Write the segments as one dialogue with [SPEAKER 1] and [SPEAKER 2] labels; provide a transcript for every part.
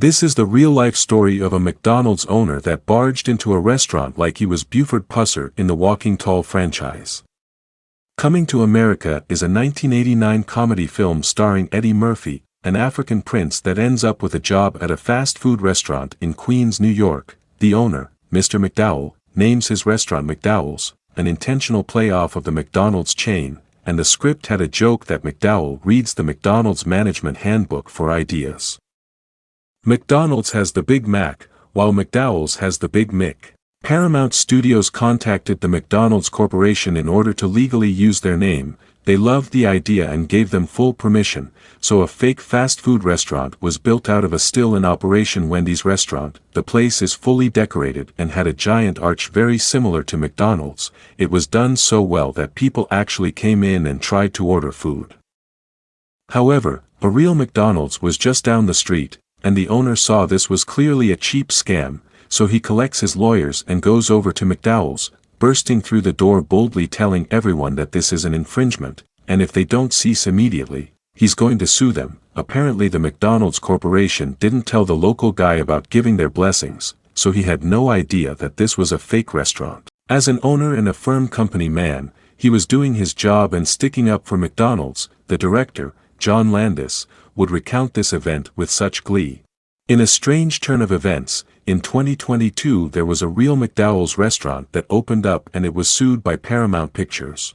[SPEAKER 1] This is the real-life story of a McDonald's owner that barged into a restaurant like he was Buford Pusser in the Walking Tall franchise. Coming to America is a 1989 comedy film starring Eddie Murphy, an African prince that ends up with a job at a fast food restaurant in Queens, New York. The owner, Mr. McDowell, names his restaurant McDowell's, an intentional play-off of the McDonald's chain, and the script had a joke that McDowell reads the McDonald's management handbook for ideas. McDonald's has the Big Mac, while McDowell's has the Big Mick. Paramount Studios contacted the McDonald's Corporation in order to legally use their name. They loved the idea and gave them full permission, so a fake fast food restaurant was built out of a still-in-operation Wendy's restaurant. The place is fully decorated and had a giant arch very similar to McDonald's. It was done so well that people actually came in and tried to order food. However, a real McDonald's was just down the street, and the owner saw this was clearly a cheap scam, so he collects his lawyers and goes over to McDowell's, bursting through the door boldly telling everyone that this is an infringement, and if they don't cease immediately, he's going to sue them. Apparently the McDonald's Corporation didn't tell the local guy about giving their blessings, so he had no idea that this was a fake restaurant. As an owner and a firm company man, he was doing his job and sticking up for McDonald's. The director, John Landis, would recount this event with such glee. In a strange turn of events, in 2022 there was a real McDowell's restaurant that opened up and it was sued by Paramount Pictures.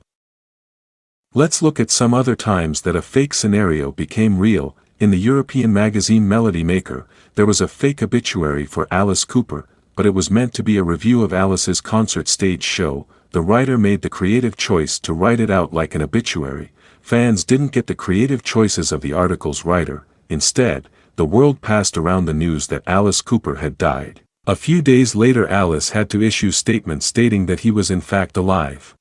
[SPEAKER 1] Let's look at some other times that a fake scenario became real. In the European magazine Melody Maker, there was a fake obituary for Alice Cooper, but it was meant to be a review of Alice's concert stage show. The writer made the creative choice to write it out like an obituary. Fans didn't get the creative choices of the article's writer. Instead, the world passed around the news that Alice Cooper had died. A few days later Alice had to issue statements stating that he was in fact alive.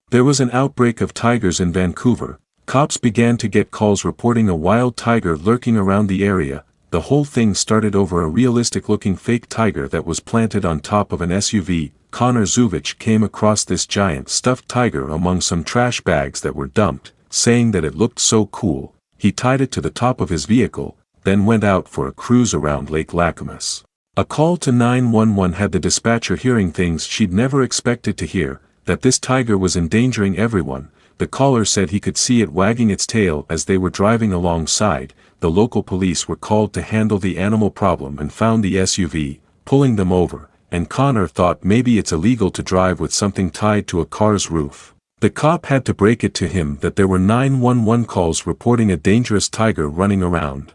[SPEAKER 1] There was an outbreak of tigers in Vancouver. Cops began to get calls reporting a wild tiger lurking around the area. The whole thing started over a realistic-looking fake tiger that was planted on top of an SUV. Connor Zuvich came across this giant stuffed tiger among some trash bags that were dumped, saying that it looked so cool. He tied it to the top of his vehicle, then went out for a cruise around Lake Lackamas. A call to 911 had the dispatcher hearing things she'd never expected to hear, that this tiger was endangering everyone. The caller said he could see it wagging its tail as they were driving alongside. The local police were called to handle the animal problem and found the SUV, pulling them over, and Connor thought maybe it's illegal to drive with something tied to a car's roof. The cop had to break it to him that there were 911 calls reporting a dangerous tiger running around.